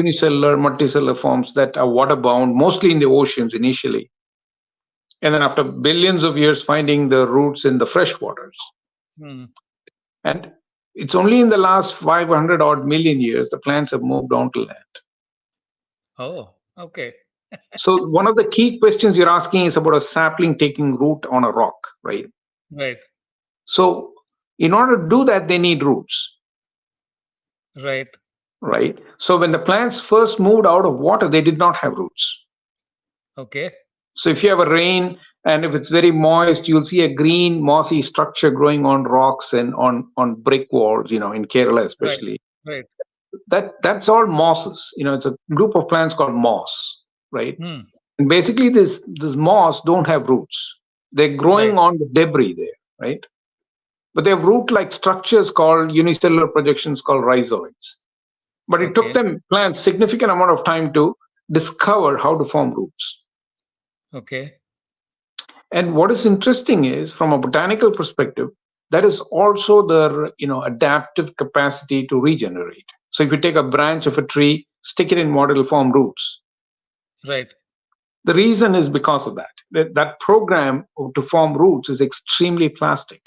unicellular, multicellular forms that are water-bound, mostly in the oceans initially. And then after billions of years, finding the roots in the fresh waters. Hmm. And it's only in the last 500 odd million years the plants have moved onto land. Oh, okay. So one of the key questions you're asking is about a sapling taking root on a rock, right? Right. So in order to do that, they need roots, Right. right? So when the plants first moved out of water, they did not have roots. Okay. So if you have a rain and if it's very moist, you'll see a green mossy structure growing on rocks and on brick walls, in Kerala Right. especially. Right. That's all mosses. It's a group of plants called moss, right? Hmm. And basically this moss don't have roots. They're growing Right. on the debris there, right? But they have root-like structures called unicellular projections called rhizoids. But it took Okay. them plants significant amount of time to discover how to form roots. Okay. And what is interesting is, from a botanical perspective, that is also their adaptive capacity to regenerate. So if you take a branch of a tree, stick it in water, it'll form roots. Right. The reason is because of that. That program to form roots is extremely plastic.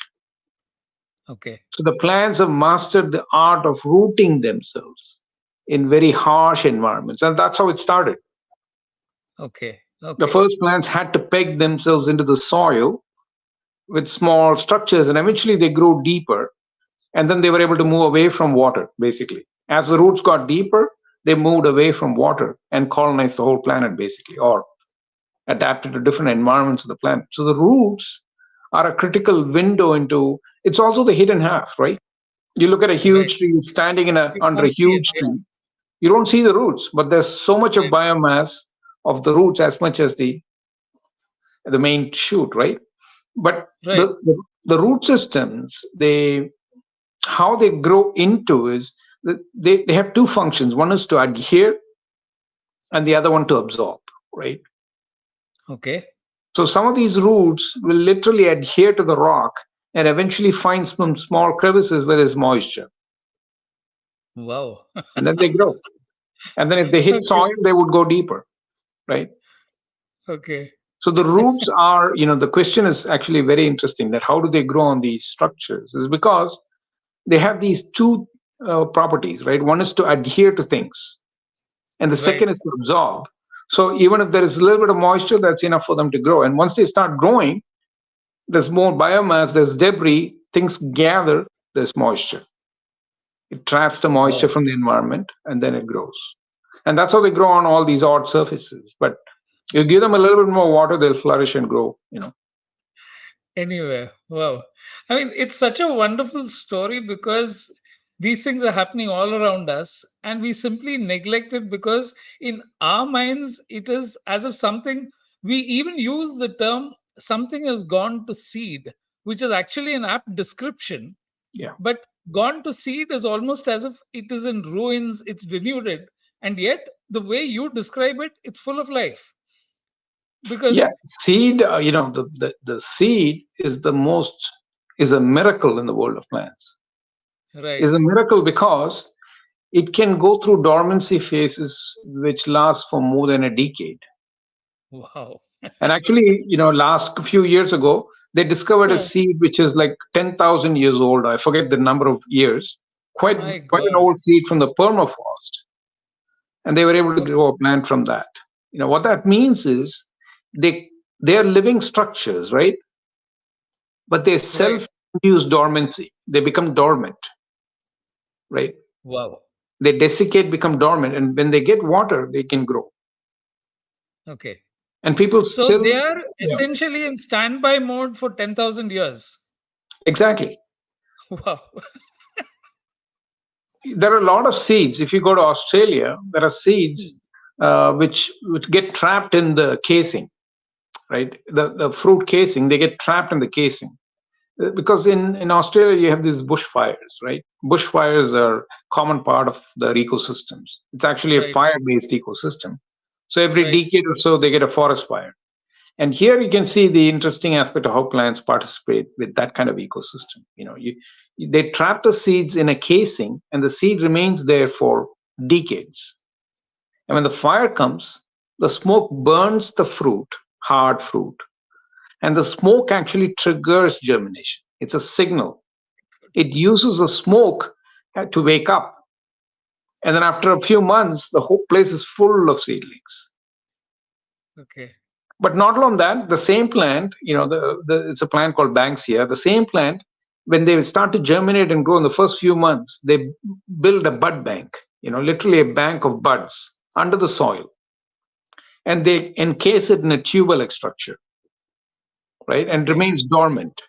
Okay. So the plants have mastered the art of rooting themselves in very harsh environments. And that's how it started. Okay. The Okay. first plants had to peg themselves into the soil with small structures, and eventually they grew deeper. And then they were able to move away from water, basically. As the roots got deeper, they moved away from water and colonized the whole planet, basically, or adapted to different environments of the planet. So the roots are a critical window into, it's also the hidden half, right? You look at a Right. huge tree standing You under a can't see it. huge Yeah. tree, you don't see the roots, but there's so much of Right. biomass of the roots as much as the main shoot, right? But Right. the root systems, how they grow into is that they have two functions. One is to adhere and the other one to absorb, right? Okay. So some of these roots will literally adhere to the rock and eventually find some small crevices where there's moisture. Wow. And then they grow. And then if they hit Okay. soil, they would go deeper, right? Okay. So the roots are, the question is actually very interesting, that how do they grow on these structures? Is because they have these two properties, right? One is to adhere to things, and the Right. second is to absorb. So even if there is a little bit of moisture, that's enough for them to grow. And once they start growing, there's more biomass, there's debris, things gather, there's moisture. It traps the moisture Wow. from the environment, and then it grows. And that's how they grow on all these odd surfaces. But you give them a little bit more water, they'll flourish and grow. Anyway, wow. I mean, it's such a wonderful story because these things are happening all around us, and we simply neglect it because in our minds, it is as if something, we even use the term something has gone to seed, which is actually an apt description. Yeah. But gone to seed is almost as if it is in ruins, it's denuded. And yet, the way you describe it, it's full of life. Yeah, Because, seed, the seed is a miracle in the world of plants. right, Is a miracle because it can go through dormancy phases which last for more than a decade. wow. And actually, last few years ago, they discovered a Yeah, seed which is like 10,000 years old. I forget the number of years. Quite my quite an God. old seed from the permafrost, and they were able to Okay. grow a plant from that. What that means is they are living structures, right? But they Right. self-induce dormancy. They become dormant, right? Wow. They desiccate, become dormant, and when they get water, they can grow. Okay. And people So still, they are yeah, essentially in standby mode for 10,000 years. exactly. Wow. There are a lot of seeds. If you go to Australia, there are seeds Hmm. which get trapped in the casing, right? The fruit casing, they get trapped in the casing. Because in Australia you have these bushfires, right? Bushfires are common part of their ecosystems. It's actually a Right. fire-based ecosystem. So every Right. decade or so they get a forest fire. And here you can see the interesting aspect of how plants participate with that kind of ecosystem. They trap the seeds in a casing, and the seed remains there for decades. And when the fire comes, the smoke burns the fruit, hard fruit, and the smoke actually triggers germination. It's a signal. It uses the smoke to wake up. And then after a few months, the whole place is full of seedlings. Okay. But not only that, the same plant, it's a plant called Banksia. The same plant, when they start to germinate and grow in the first few months, they build a bud bank, literally a bank of buds under the soil. And they encase it in a tube-like structure, right? And Okay. remains dormant.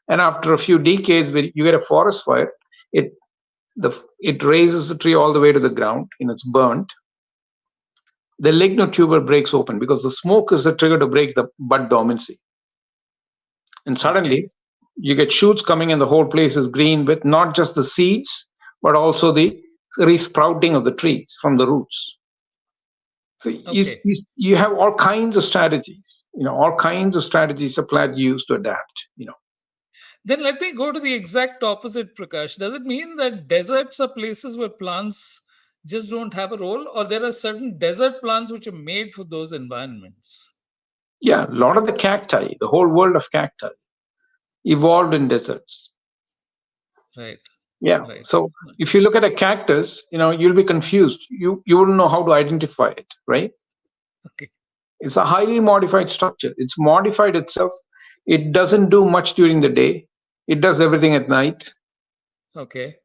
And after a few decades, when you get a forest fire, it it raises the tree all the way to the ground, it's burnt. The lignotuber breaks open because the smoke is the trigger to break the bud dormancy. And Okay. suddenly, you get shoots coming, and the whole place is green with not just the seeds, but also the resprouting of the trees from the roots. So Okay. you have all kinds of strategies, all kinds of strategies a plant use to adapt. Then let me go to the exact opposite, Prakash. Does it mean that deserts are places where plants just don't have a role, or there are certain desert plants which are made for those environments? Yeah, a lot of the cacti, the whole world of cacti, evolved in deserts. Right. Yeah. Right. So if you look at a cactus, you'll be confused. You wouldn't know how to identify it, right? Okay. It's a highly modified structure. It's modified itself. It doesn't do much during the day. It does everything at night. Okay.